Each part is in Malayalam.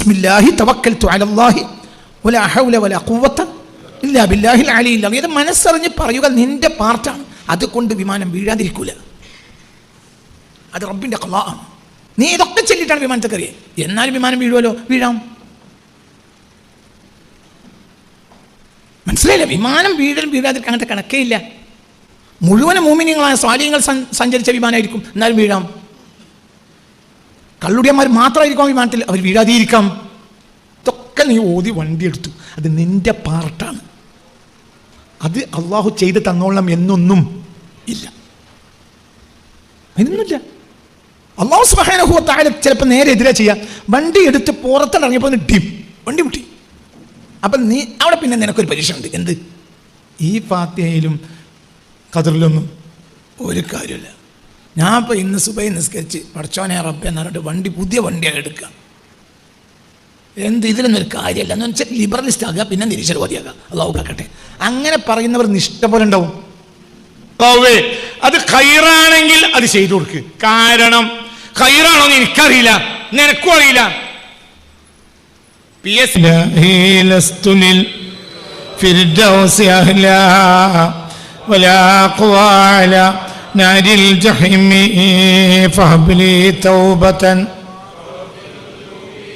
ബിസ്മില്ലാഹി തവക്കൽതു അലല്ലാഹി വലാ ഹൗല വലാ ഖുവത ഇല്ലാ ബില്ലാഹിൽ അലിയിൽ അലീം. ഇത് മനസ്സറിഞ്ഞ് പറയുക, നിന്റെ പാർട്ടാണ്. അതുകൊണ്ട് വിമാനം വീഴാതിരിക്കൂല. അത് റബ്ബിന്റെ ഖളാ ആണ്. നീ ഇതൊക്കെ ചൊല്ലിയിട്ടാണ് വിമാനത്തെ കയറിയത്. എന്നാലും വിമാനം വീഴുമല്ലോ, വീഴാം. മനസ്സിലായില്ല? വിമാനം വീഴാതിരിക്കാൻ അങ്ങനത്തെ കണക്കേ ഇല്ല. മുഴുവൻ മോമിനിയങ്ങളായ സ്വാലിഹ്യങ്ങൾ സഞ്ചരിച്ച വിമാനമായിരിക്കും, എന്നാലും വീഴാം. കള്ളുടിയന്മാർ മാത്രമായിരിക്കും വിമാനത്തിൽ, അവർ വീഴാതിരിക്കാം. ഇതൊക്കെ നീ ഓതി വണ്ടി എടുത്തു, അത് നിന്റെ പാർട്ടാണ്. അത് അള്ളാഹു ചെയ്ത് തന്നോളണം എന്നൊന്നും ഇല്ല, അതിനൊന്നുമില്ല. അള്ളാഹു സുബ്ഹാനഹു വ തആല ചിലപ്പോൾ നേരെ എതിരെ ചെയ്യാം. വണ്ടി എടുത്ത് പുറത്തിറങ്ങിയപ്പോൾ വണ്ടി മുട്ടി. അപ്പം നീ അവിടെ പിന്നെ നിനക്കൊരു പരീക്ഷ ഉണ്ട്. എന്ത്? ഈ ഫാത്തിഹയിലും ഖദറിലൊന്നും ഒരു കാര്യമില്ല. ഞാൻ ഇപ്പോൾ ഇന്ന് സുബഹി നിസ്കരിച്ച് പടച്ചോനെ റബ്ബേ എന്ന് പറഞ്ഞിട്ട് വണ്ടി പുതിയ വണ്ടിയാണ് എടുക്കുക. എന്ത്? ഇതിലൊന്നും ഒരു കാര്യമല്ല എന്ന് വെച്ചാൽ ലിബറലിസ്റ്റ് ആകുക, പിന്നെ നിരീശ്വരവാദിയാകുക. അള്ളാഹു കാക്കട്ടെ. അങ്ങനെ പറയുന്നവർ നിഷ്ഠ പോലെ ഉണ്ടാവും. അത് ഖൈറാണെങ്കിൽ അത് ചെയ്തു കൊടുക്ക്. കാരണം ഖൈറാണോ എന്ന് എനിക്കറിയില്ല, നിനക്കും അറിയില്ല.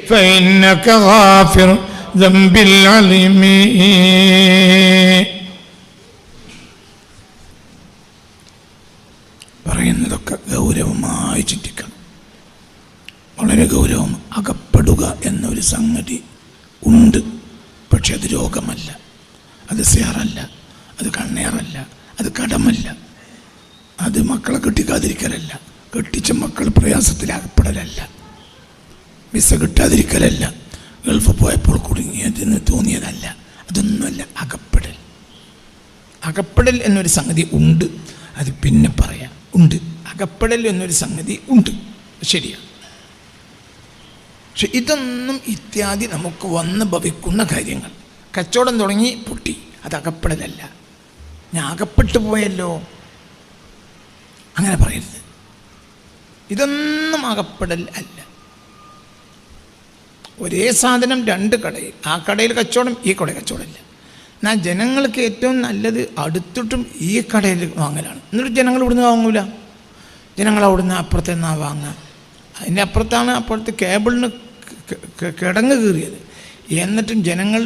فإنك غافر ذنب العظيم. പറയുന്നതൊക്കെ ഗൗരവമായി ചിന്തിക്കണം, വളരെ ഗൗരവം. അകപ്പെടുക എന്നൊരു സംഗതി ഉണ്ട്, പക്ഷെ അത് രോഗമല്ല, അത് സിഹറല്ല, അത് കണ്ണേറല്ല, അത് കടമല്ല, അത് മക്കളെ കെട്ടിക്കാതിരിക്കലല്ല, കെട്ടിച്ച മക്കൾ പ്രയാസത്തിലകപ്പെടലല്ല, വിസ കിട്ടാതിരിക്കലല്ല, ഗൾഫ് പോയപ്പോൾ കുടുങ്ങിയതിന് തോന്നിയതല്ല, അതൊന്നുമല്ല. അകപ്പെടൽ എന്നൊരു സംഗതി ഉണ്ട്, അത് പിന്നെ പറയാം. ഉണ്ട്, അകപ്പെടൽ എന്നൊരു സംഗതി ഉണ്ട്, ശരിയാണ്. പക്ഷെ ഇതൊന്നും ഇത്യാദി നമുക്ക് വന്ന് ഭവിക്കുന്ന കാര്യങ്ങൾ. കച്ചവടം തുടങ്ങി പൊട്ടി, അത് അകപ്പെടലല്ല. ഞാൻ അകപ്പെട്ടു പോയല്ലോ, അങ്ങനെ പറയരുത്. ഇതൊന്നും അകപ്പെടൽ അല്ല. ഒരേ സാധനം രണ്ട് കടയിൽ, ആ കടയിൽ കച്ചവടം, ഈ കടയിൽ കച്ചവടമില്ല. എന്നാൽ ജനങ്ങൾക്ക് ഏറ്റവും നല്ലത് അടുത്തിട്ടും ഈ കടയിൽ വാങ്ങലാണ്. എന്നിട്ട് ജനങ്ങൾ ഇവിടുന്ന് വാങ്ങൂല, ജനങ്ങൾ അവിടുന്ന് അപ്പുറത്ത് നിന്നാ വാങ്ങുക. അതിൻ്റെ അപ്പുറത്താണ് അപ്പുറത്ത് കേബിളിന് കിടങ്ങ് കീറിയത്. എന്നിട്ടും ജനങ്ങൾ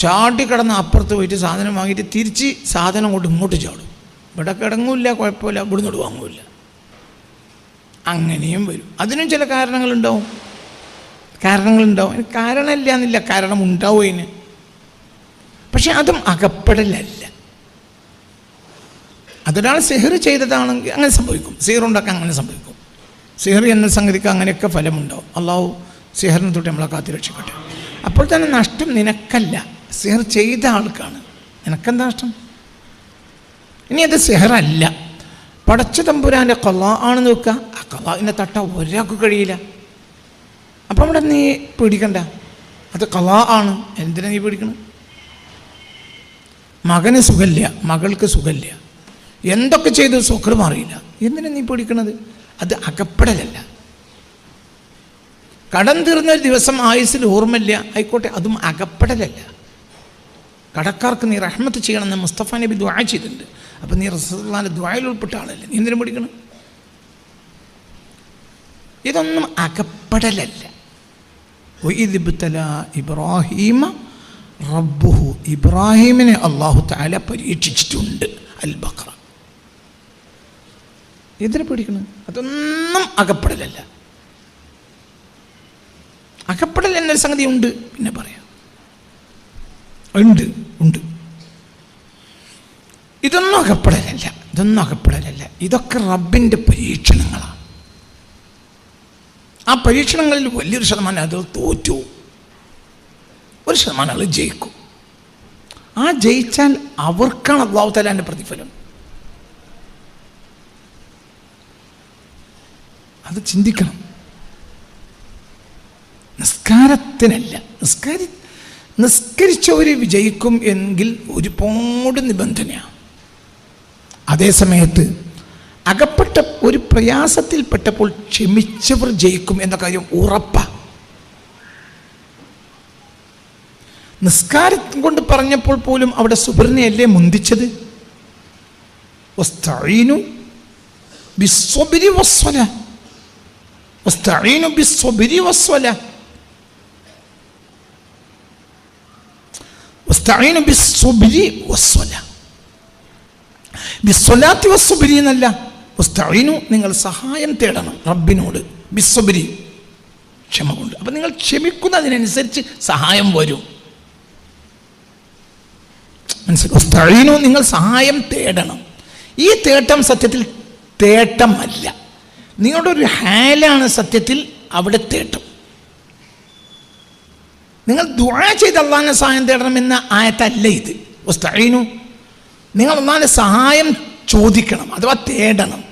ചാടി കിടന്ന് അപ്പുറത്ത് പോയിട്ട് സാധനം വാങ്ങിയിട്ട് തിരിച്ച് സാധനം കൊണ്ട് ഇങ്ങോട്ട് ചാടും. ഇവിടെ കിടങ്ങില്ല, കുഴപ്പമില്ല, ഇവിടുന്നോട് വാങ്ങില്ല. അങ്ങനെയും വരും. അതിനും ചില കാരണങ്ങളുണ്ടാവും. അതിന് കാരണമില്ല എന്നില്ല, കാരണം ഉണ്ടാവും അതിന്. പക്ഷെ അതും അകപ്പെടലല്ല. അതൊരാൾ സിഹർ ചെയ്തതാണെങ്കിൽ അങ്ങനെ സംഭവിക്കും. സിഹർ ഉണ്ടാക്കാൻ അങ്ങനെ സംഭവിക്കും. സിഹർ എന്ന സംഗതിക്ക് അങ്ങനെയൊക്കെ ഫലമുണ്ടാവും. അള്ളാഹു സിഹറിനെ തൊട്ട് നമ്മളെ കാത്തി രക്ഷിക്കട്ടെ. അപ്പോൾ തന്നെ നഷ്ടം നിനക്കല്ല, സിഹർ ചെയ്ത ആൾക്കാണ്. നിനക്കെന്താ നഷ്ടം? ഇനി അത് സിഹറല്ല, പടച്ച തമ്പുരാൻ്റെ ഖളാ ആണെന്ന് വെക്കുക. ആ ഖളാഇനെ തട്ട ഒരാൾക്ക് കഴിയില്ല. അപ്പം അവിടെ നീ പേടിക്കണ്ട, അത് ഖളാ ആണ്. എന്തിനാ നീ പേടിക്കണം? മകന് സുഖമില്ല, മകൾക്ക് സുഖമില്ല, എന്തൊക്കെ ചെയ്ത് സുഖർ മാറിയില്ല, എന്തിനാ നീ പേടിക്കണത്? അത് അകപ്പെടലല്ല. കടം തീർന്നൊരു ദിവസം ആയുസ്സിൽ ഓർമ്മയില്ല, ആയിക്കോട്ടെ, അതും അകപ്പെടലല്ല. കടക്കാർക്ക് നീ റഹ്മത്ത് ചെയ്യണമെന്ന് മുസ്തഫ നബി ദുആ ചെയ്തിട്ടുണ്ട്. അപ്പം നീ റസൂലുള്ളാഹിന്റെ ദുആയിൽ ഉൾപ്പെട്ട ആളല്ലേ, നീ എന്തിനും പേടിക്കണം? ഇതൊന്നും അകപ്പെടലല്ല. ഇബ്രാഹിമ റബ്ബുഹു, ഇബ്രാഹിമിനെ അല്ലാഹു തആല പരീക്ഷിച്ചിട്ടുണ്ട്. അൽ ബഖറ. എന്തിനു പേടിക്കണം? അതൊന്നും അകപ്പെടലല്ല. അകപ്പെടൽ എന്നൊരു സംഗതി ഉണ്ട്, പിന്നെ പറയാം. ഉണ്ട്. ഇതൊന്നും അകപ്പെടലല്ല. ഇതൊക്കെ റബ്ബിൻ്റെ പരീക്ഷണങ്ങളാണ്. ആ പരീക്ഷണങ്ങളിൽ വലിയൊരു ശതമാനം അത് തോറ്റു, ഒരു ശതമാനം ആൾ ജയിക്കും. ആ ജയിച്ചാൽ അവർക്കാണ് അല്ലാഹു തആലാന്റെ പ്രതിഫലം. അത് ചിന്തിക്കണം. നിസ്കാരത്തിനല്ല, നിസ്കരിച്ചവർ വിജയിക്കും എങ്കിൽ ഒരുപാട് നിബന്ധനയാണ്. അതേസമയത്ത് അകപ്പെട്ട ഒരു പ്രയാസത്തിൽപ്പെട്ടപ്പോൾ ക്ഷമിച്ചവർ ജയിക്കും എന്ന കാര്യം ഉറപ്പാണ്. നിസ്കാരം കൊണ്ട് പറഞ്ഞപ്പോൾ പോലും അവിടെ സുബറിനെയല്ലേ മുന്തിച്ചത്? വസ്തഈനു ബിസ്സബ്രി വസ്സലാ, വസ്തഈനു ബിസ്സബ്രി വസ്സലാ, വസ്തഈനു ബിസ്സബ്രി വസ്സലാ, ബിസ്സലാത്തി വസ്സബ്രി എന്നല്ല. വസ്തഈനു നിങ്ങൾ സഹായം തേടണം റബ്ബിനോട്, ബിസ്സബ്രി ക്ഷമ കൊണ്ട്. അപ്പം നിങ്ങൾ ക്ഷമിക്കുന്നതിനനുസരിച്ച് സഹായം വരും. മനസ്സിലായി? നിങ്ങൾ സഹായം തേടണം. ഈ തേട്ടം സത്യത്തിൽ തേട്ടമല്ല, നിങ്ങളുടെ ഒരു ഹാലാണ് സത്യത്തിൽ അവിടെ തേട്ടം. നിങ്ങൾ ദുആ ചെയ്ത് അള്ളാഹിനെ സഹായം തേടണമെന്ന ആയത്തല്ല ഇത്. വസ്തഈനു നിങ്ങൾ അള്ളാഹിനെ സഹായം ചോദിക്കണം അഥവാ തേടണം.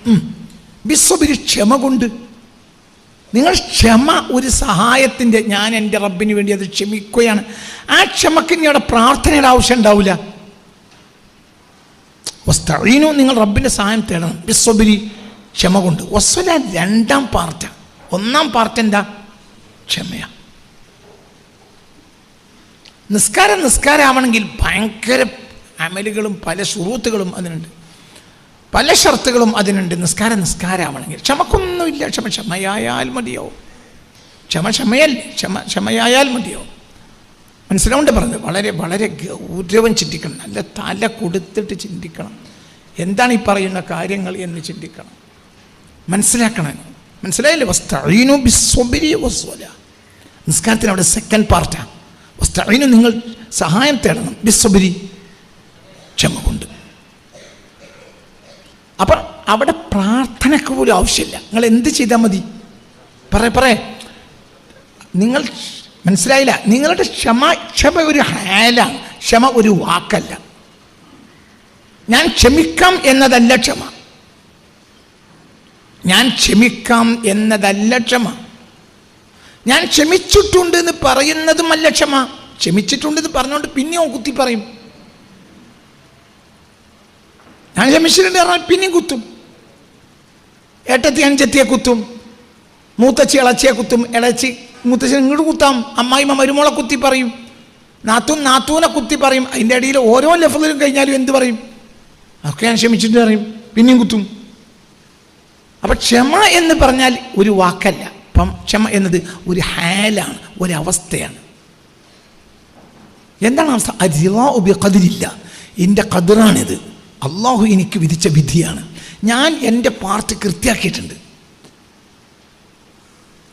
ബിസ്സബ്രി ക്ഷമ കൊണ്ട്. നിങ്ങൾ ക്ഷമ ഒരു സഹായത്തിൻ്റെ, ഞാൻ എൻ്റെ റബ്ബിന് വേണ്ടി അത് ക്ഷമിക്കുകയാണ്. ആ ക്ഷമക്ക് ഇനി അവിടെ പ്രാർത്ഥനയുടെ ആവശ്യം ഉണ്ടാവില്ല. വസ്തഈനു നിങ്ങൾ റബ്ബിൻ്റെ സഹായം തേടണം ബിസ്സബ്രി ക്ഷമ കൊണ്ട്. വസ്സല രണ്ടാം പാർട്ടാണ്. ഒന്നാം പാർട്ട് എന്താ? ക്ഷമയാണ്. നിസ്കാരമാവണമെങ്കിൽ ഭയങ്കര അമലുകളും പല ശുറൂത്തുകളും അതിനുണ്ട്, പല ഷർത്തുകളും അതിനുണ്ട്. നിസ്കാരമാവണമെങ്കിൽ ക്ഷമക്കൊന്നുമില്ല. ക്ഷമയായാൽ മതിയാവും. ക്ഷമയായാൽ മതിയാവും. മനസ്സിലാവുണ്ട് പറഞ്ഞത്? വളരെ വളരെ ഗൗരവം ചിന്തിക്കണം. നല്ല തല കൊടുത്തിട്ട് ചിന്തിക്കണം. എന്താണ് ഈ പറയുന്ന കാര്യങ്ങൾ എന്ന് ചിന്തിക്കണം, മനസ്സിലാക്കണം. മനസ്സിലായില്ലേ? വസ്തഈനു ബിസ്സബ്രി വസ്സലാ. നിസ്കാരത്തിന് അവിടെ സെക്കൻഡ് പാർട്ടാണ്. വസ്തഈനു നിങ്ങൾ സഹായം തേടണം ബിസ്സബ്രി ക്ഷമ കൊണ്ട്. അപ്പം അവിടെ പ്രാർത്ഥനയ്ക്ക് പോലും ആവശ്യമില്ല. നിങ്ങൾ എന്ത് ചെയ്താൽ മതി? പറയേ നിങ്ങൾ മനസ്സിലായില്ല? നിങ്ങളുടെ ക്ഷമ ഒരു ഹാലാണ്, ക്ഷമ ഒരു വാക്കല്ല. ഞാൻ ക്ഷമിക്കാം എന്നതല്ല ക്ഷമ. ഞാൻ ക്ഷമിക്കാം എന്നതല്ല ക്ഷമ. ഞാൻ ക്ഷമിച്ചിട്ടുണ്ട് എന്ന് പറയുന്നതുമല്ല ക്ഷമ. ക്ഷമിച്ചിട്ടുണ്ട് എന്ന് പറഞ്ഞുകൊണ്ട് പിന്നെയും കുത്തി പറയും. ഞാൻ ക്ഷമിച്ചിട്ടുണ്ട് പറഞ്ഞാൽ പിന്നെയും കുത്തും. ഏട്ടത്തി അനുജത്തിയെ കുത്തും, മൂത്തച്ചി ഇളച്ചിയെ കുത്തും, ഇളച്ചി മൂത്തച്ഛൻ ഇങ്ങോട്ട് കുത്താം, അമ്മായിമ്മ മരുമോളെ കുത്തി പറയും, നാത്തൂനെ കുത്തി പറയും. അതിൻ്റെ ഇടയിൽ ഓരോ ലഫ്ളിലും കഴിഞ്ഞാലും എന്ത് പറയും? ഒക്കെ ഞാൻ ക്ഷമിച്ചിട്ട് പറയും, പിന്നെയും കുത്തും. അപ്പം ക്ഷമ എന്ന് പറഞ്ഞാൽ ഒരു വാക്കല്ല. അപ്പം ക്ഷമ എന്നത് ഒരു ഹാലാണ്, ഒരവസ്ഥയാണ്. എന്താണ് അവസ്ഥ? അരിളാഉ ബിഖദ്രില്ല, എൻ്റെ ഖദറാണിത്, അള്ളാഹു എനിക്ക് വിധിച്ച വിധിയാണ്. ഞാൻ എൻ്റെ പാർട്ട് കൃത്യാക്കിയിട്ടുണ്ട്.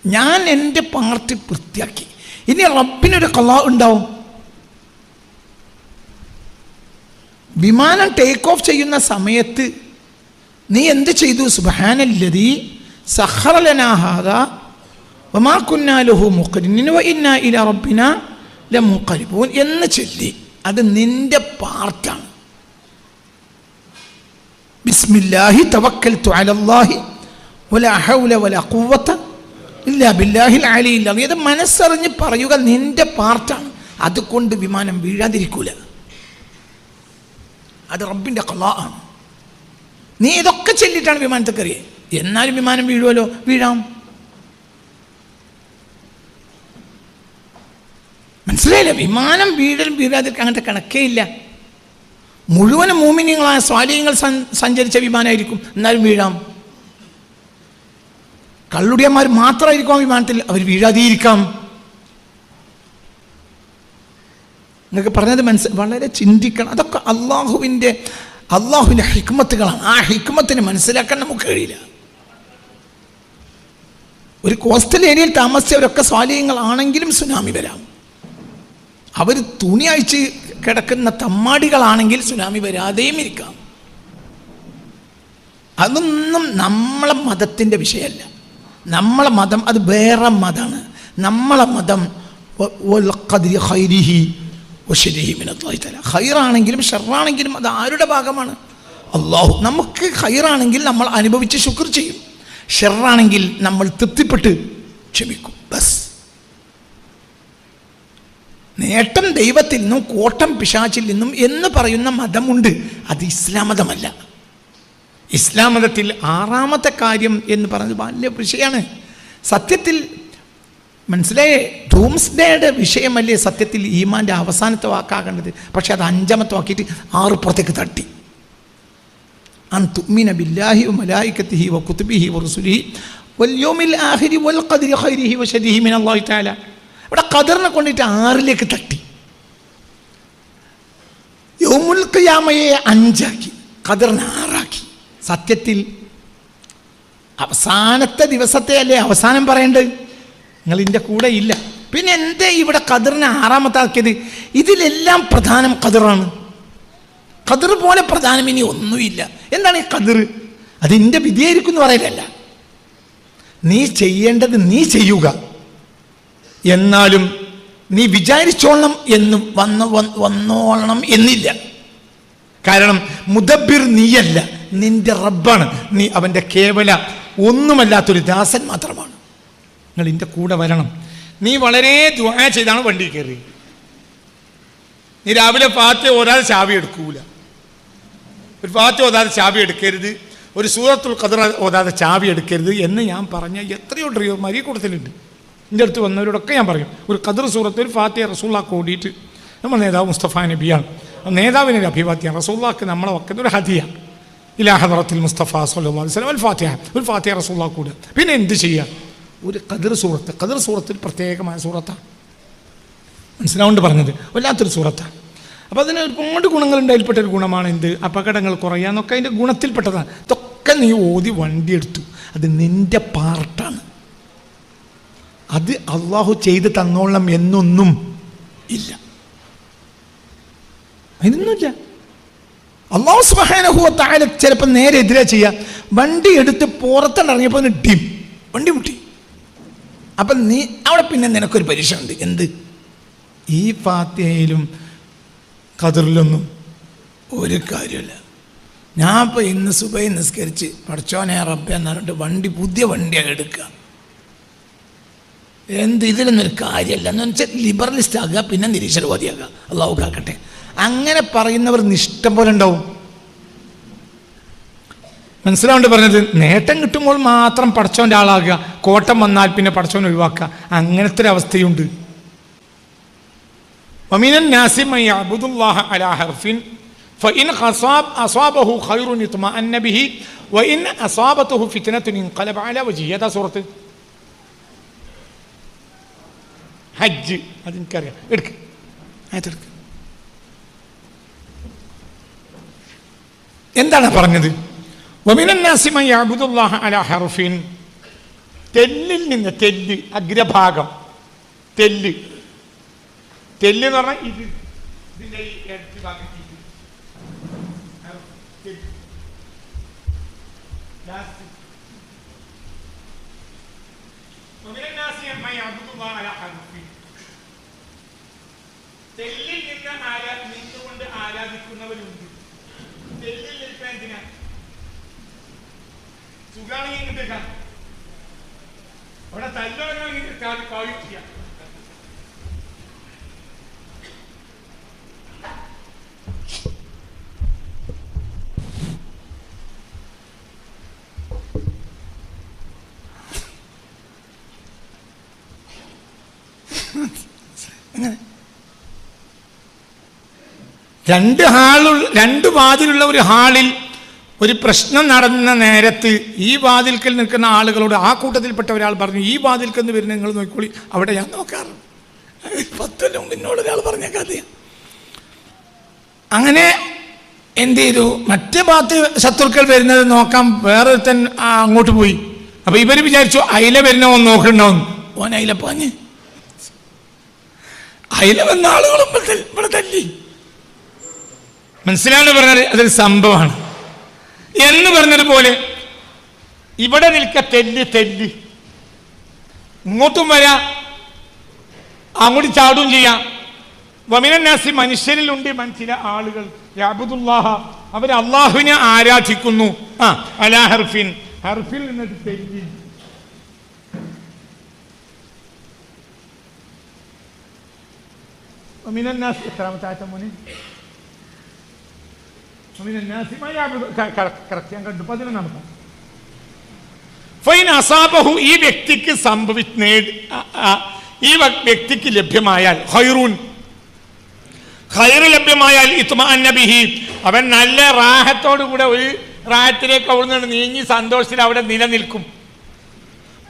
ഞാൻ എൻ്റെ പാർട്ട് വൃത്തിയാക്കി. ഇനി റബ്ബിനൊരു ഖളാ ഉണ്ടാവും. വിമാനം ടേക്ക് ഓഫ് ചെയ്യുന്ന സമയത്ത് നീ എന്ത് ചെയ്തു? സുബ്ഹാനല്ലദീ സഖറ ലനാ ഹാദാ വമാ കുന്നാ ലഹു മുഖ്രിനീൻ വഇന്നാ ഇലാ റബ്ബിനാ ലമുൻഖലിബൂൻ എന്ന് ചൊല്ലി. അത് നിന്റെ പാർട്ടാണ്. ബിസ്മില്ലാഹി തവക്കൽതു അലല്ലാഹി വലാ ഹൗല വലാ ഖുവത ഇല്ലാ ബില്ലാഹിൽ അലിയിൽ അദീം. ഇത് മനസ്സറിഞ്ഞ് പറയുക നിന്റെ പാർട്ടാണ്. അതുകൊണ്ട് വിമാനം വീഴാതിരിക്കൂല. അത് റബ്ബിൻ്റെ ഖളാ ആണ്. നീ ഇതൊക്കെ ചൊല്ലിയിട്ടാണ് വിമാനത്തിൽ കയറിയത്. എന്നാലും വിമാനം വീഴുമല്ലോ, വീഴാം. മനസ്സിലായില്ല? വിമാനം വീഴാതിരിക്കാൻ അങ്ങനത്തെ കണക്കേ ഇല്ല. മുഴുവനും മോമിനീങ്ങളായ സ്വാലിഹ്യങ്ങൾ സഞ്ചരിച്ച വിമാനമായിരിക്കും, എന്നാലും വീഴാം. കള്ളുടിയന്മാർ മാത്രമായിരിക്കും വിമാനത്തിൽ, അവർ വീഴാതിരിക്കാം. നിങ്ങൾക്ക് പറഞ്ഞത് വളരെ ചിന്തിക്കണം. അതൊക്കെ അള്ളാഹുവിൻ്റെ ഹിക്മത്തുകളാണ്. ആ ഹിക്മത്തിന് മനസ്സിലാക്കാൻ നമുക്ക് കഴിയില്ല. ഒരു കോസ്റ്റൽ ഏരിയയിൽ താമസിച്ചവരൊക്കെ സ്വാലിഹ്യങ്ങളാണെങ്കിലും സുനാമി വരാം. അവർ തുണി അഴിച്ച് കിടക്കുന്ന തമ്മാടികളാണെങ്കിൽ സുനാമി വരാതെയും ഇരിക്കാം. അതൊന്നും നമ്മളെ മതത്തിൻ്റെ വിഷയമല്ല. നമ്മളെ മതം അത് വേറെ മതമാണ്. നമ്മളെ മതം ഖൈറാണെങ്കിലും ഷർറാണെങ്കിലും അത് ആരുടെ ഭാഗമാണ്? അള്ളാഹു. നമുക്ക് ഖൈറാണെങ്കിൽ നമ്മൾ അനുഭവിച്ച് ശുക്ർ ചെയ്യും, ഷർറാണെങ്കിൽ നമ്മൾ തൃപ്തിപ്പെട്ട് ക്ഷമിക്കും. ബസ്. നേട്ടം ദൈവത്തിൽ നിന്നും കോട്ടം പിശാചിൽ നിന്നും എന്ന് പറയുന്ന മതമുണ്ട്. അത് ഇസ്ലാം മതമല്ല. ഇസ്ലാം മതത്തിൽ ആറാമത്തെ കാര്യം എന്ന് പറയുന്നത് വലിയ വിഷയമാണ്. സത്യത്തിൽ മനസ്സിലായേ? ഡൂംസ്ഡേയുടെ വിഷയമല്ലേ സത്യത്തിൽ ഈമാൻ്റെ അവസാനത്തെ വാക്കാകേണ്ടത്. പക്ഷെ അത് 5ാമത്തെ വാക്കിയിട്ട് 6 പുറത്തേക്ക് തട്ടി. അൻ തുഅ്മിന ബില്ലാഹി വമലായികതിഹി വകുതുബിഹി വറുസുലിഹി വൽയൗമിൽ ആഖിരി വൽഖദ്രി ഖൈരിഹി വശരിഹി മിനല്ലാഹി തആല. ഇവിടെ ഖദറിനെ കൊണ്ടിട്ട് 6ലേക്ക് തട്ടി. യൗമുൽ ഖിയാമയെ 5ആക്കി, ഖദറിനെ 6ആക്കി. സത്യത്തിൽ അവസാനത്തെ ദിവസത്തെ അല്ലേ അവസാനം പറയേണ്ടത്? നിങ്ങൾ ഇതിൻ്റെ കൂടെ ഇല്ല. പിന്നെ എന്തേ ഇവിടെ ഖദറിനെ 6ാമത്തെ ആക്കിയത്? ഇതിലെല്ലാം പ്രധാനം ഖദറാണ്. ഖദർ പോലെ പ്രധാനം ഇനി ഒന്നുമില്ല. എന്താണ് ഈ ഖദർ? അതിൻ്റെ വിധിയായിരിക്കും എന്ന് പറയലല്ല. നീ ചെയ്യേണ്ടത് നീ ചെയ്യുക, എന്നാലും നീ വിചാരിച്ചോളണം എന്ന് വന്നോളണം എന്നില്ല. കാരണം മുദബ്ബിർ നീയല്ല, നിന്റെ റബ്ബാണ്. നീ അവൻ്റെ കേവല ഒന്നുമല്ലാത്തൊരു ദാസൻ മാത്രമാണ്. നിങ്ങൾ ഇതിൻ്റെ കൂടെ വരണം. നീ വളരെ ദുആ ചെയ്താണ് വണ്ടി കയറി. നീ രാവിലെ ഫാത്തിഹ ഓതാതെ ചാവി എടുക്കൂല. ഒരു ഫാത്തിഹ ഓതാതെ ചാവി എടുക്കരുത്, ഒരു സൂറത്തുൽ ഖദർ ഓതാതെ ചാവി എടുക്കരുത് എന്ന് ഞാൻ പറഞ്ഞ എത്രയോ ഡ്രൈവർമാർ ഈ കൂട്ടത്തിലുണ്ട്. എൻ്റെ അടുത്ത് വന്നവരോടൊക്കെ ഞാൻ പറയും, ഒരു ഖദർ സൂറത്ത് ഒരു ഫാത്തിഹ റസൂലുള്ളാഹിക്ക് ഓടിയിട്ട്, നമ്മൾ നേതാവ് മുസ്തഫ നബിയാണ്, നേതാവിനെ ഒരു അഭിവാദ്യം റസൂലുള്ളാഹിക്ക് നമ്മളെ വക്കുന്ന ഒരു ഹദിയ ഇലാ ഹദറത്തിൽ മുസ്തഫ സ്വല്ലല്ലാഹു അലൈഹി വസല്ലം അൽ ഫാത്തിഹ, ഒരു ഫാത്തിഹ റസൂലുള്ളാഹിക്ക് കൂടുക. പിന്നെ എന്ത് ചെയ്യുക? ഒരു ഖദർ സൂറത്ത് ഒരു പ്രത്യേകമായ സൂറത്താണ്. മനസ്സിലാവുകൊണ്ട് പറഞ്ഞത് വല്ലാത്തൊരു സൂറത്താണ്. അപ്പോൾ അതിന് ഒരുപാട് ഗുണങ്ങളുണ്ട്. അതിൽപ്പെട്ടൊരു ഗുണമാണ് എന്ത്? അപകടങ്ങൾ കുറയാന്നൊക്കെ അതിൻ്റെ ഗുണത്തിൽപ്പെട്ടതാണ്. ഇതൊക്കെ നീ ഓതി വണ്ടി എടുത്തു, അത് നിൻ്റെ പാർട്ടാണ്. അത് അള്ളാഹു ചെയ്ത് തന്നോളണം എന്നൊന്നും ഇല്ല, അതിനൊന്നുമില്ല. അള്ളാഹു സുബ്ഹാനഹു വ തആല ചിലപ്പോൾ നേരെ എതിരെ ചെയ്യാം. വണ്ടി എടുത്ത് പുറത്തുനിറങ്ങിയപ്പോൾ ഡിം, വണ്ടി മുട്ടി. അപ്പം നീ അവിടെ പിന്നെ നിനക്കൊരു പരീക്ഷ ഉണ്ട്. എന്ത്? ഈ ഫാത്തിഹയിലും ഖദറിലൊന്നും ഒരു കാര്യമില്ല. ഞാൻ ഇപ്പോൾ ഇന്ന് സുബഹി നിസ്കരിച്ച് പടച്ചോനെ റബ്ബേ എന്ന് പറഞ്ഞിട്ട് വണ്ടി പുതിയ വണ്ടിയാണ് എടുക്കുക. എന്ത് ഇതിലൊന്നും ഒരു കാര്യമല്ല എന്ന് വെച്ചാൽ ലിബറലിസ്റ്റ് ആകുക, പിന്നെ നിരീശ്വരവാദിയാകുക. അള്ളാഹു കാക്കട്ടെ. അങ്ങനെ പറയുന്നവർ ഇഷ്ടം പോലെ ഉണ്ടാവും. മനസ്സിലാവേണ്ടി പറഞ്ഞത്, നേട്ടം കിട്ടുമ്പോൾ മാത്രം പടച്ചോൻ്റെ ആളാകുക, കോട്ടം വന്നാൽ പിന്നെ പടച്ചോൻ ഒഴിവാക്കുക, അങ്ങനത്തെ ഒരു അവസ്ഥയുണ്ട്. വമിനൻ നാസി മൻ യഅ്ബുദുല്ലാഹ അലാ ഹർഫിൻ ഫഇൻ അസാബഹു ഖൈറുൻ ഇത്മഅന്ന ബിഹി വഇൻ അസാബതഹു ഫിത്നത്തുൻ ഇൻഖലബ അലാ വജ്ഹിഹി. അതാ സൂറത്ത് ഹജ്ജ്. അതെനിക്കറിയാം, എടുക്ക് ആയതെടുക്ക്. എന്താണ് പറഞ്ഞത്? വമിനൻ നാസി മൻ യഅ്ബുദുല്ലാഹ അലാ ഹർഫിൻ, തെല്ലിൽ നിന്ന്, തെല്ല് അഗ്രഭാഗം, തെല്ല് എന്ന് പറഞ്ഞാൽ ഇത്, ഇതിൻ്റെ ഈ ഇടത് ഭാഗം തെല്ലിൽ നിന്നുകൊണ്ട് ആരാധിക്കുന്നവരുണ്ട്. തെല്ലിൽ നിൽക്കാൻ എന്തിനാ? സുഖാണെങ്കിൽ ഇങ്ങോട്ടേക്കാം, അവിടെ തല്ലുണ്ടെങ്കിൽ കാണിക്കുക. രണ്ട് വാതിലുള്ള ഒരു ഹാളിൽ ഒരു പ്രശ്നം നടന്ന നേരത്ത് ഈ വാതിൽക്കൽ നിൽക്കുന്ന ആളുകളോട് ആ കൂട്ടത്തിൽപ്പെട്ട ഒരാൾ പറഞ്ഞു, ഈ വാതിൽക്കൽ നിന്ന് വരുന്ന നിങ്ങൾ നോക്കിക്കോളി, അവിടെ ഞാൻ നോക്കാറുണ്ട്. 10 കൊല്ലം മുന്നോട് ഒരാൾ പറഞ്ഞ കഥയാണ്. അങ്ങനെ എന്ത് ചെയ്തു? മറ്റേ ഭാഗത്ത് ശത്രുക്കൾ വരുന്നത് നോക്കാൻ വേറൊരുത്തൻ അങ്ങോട്ട് പോയി. അപ്പൊ ഇവർ വിചാരിച്ചു അയില വരുന്ന ഓൻ നോക്കണ്ടാവും. ഓൻ അയില പാഞ്ഞ് അയില വന്ന ആളുകളും ഇവിടെ തല്ലി. മനസ്സിലാണ് പറഞ്ഞത്, അതൊരു സംഭവമാണ് എന്ന് പറഞ്ഞതുപോലെ ഇവിടെ നിൽക്ക തെല്ല്, ഇങ്ങോട്ടും വരാ, അങ്ങോട്ട് ചാടും ചെയ്യാം. വമിനന്നാസി, മനുഷ്യരിലുണ്ട് ചില ആളുകൾ, യഅ്ബുദുല്ലാഹ, അവർ അള്ളാഹുവിനെ ആരാധിക്കുന്നു. അലാ ഹർഫിൻ, ഹർഫിൽ നിന്നിട്ട് തെല്ല്. വമിനന്നാസി എത്രാമത്തെ ആയത്ത് മോനെ? ഈ വ്യക്തിക്ക് ഈ വ്യക്തിക്ക് ലഭ്യമായാൽ ഖൈറ് ലഭ്യമായാൽ ഇത്മഅന്ന ബിഹി, അവൻ നല്ല റാഹത്തോടു കൂടെ ഒരു റാഹത്തിലേക്ക് അവിടുന്ന് നീങ്ങി സന്തോഷത്തിൽ അവിടെ നിലനിൽക്കും.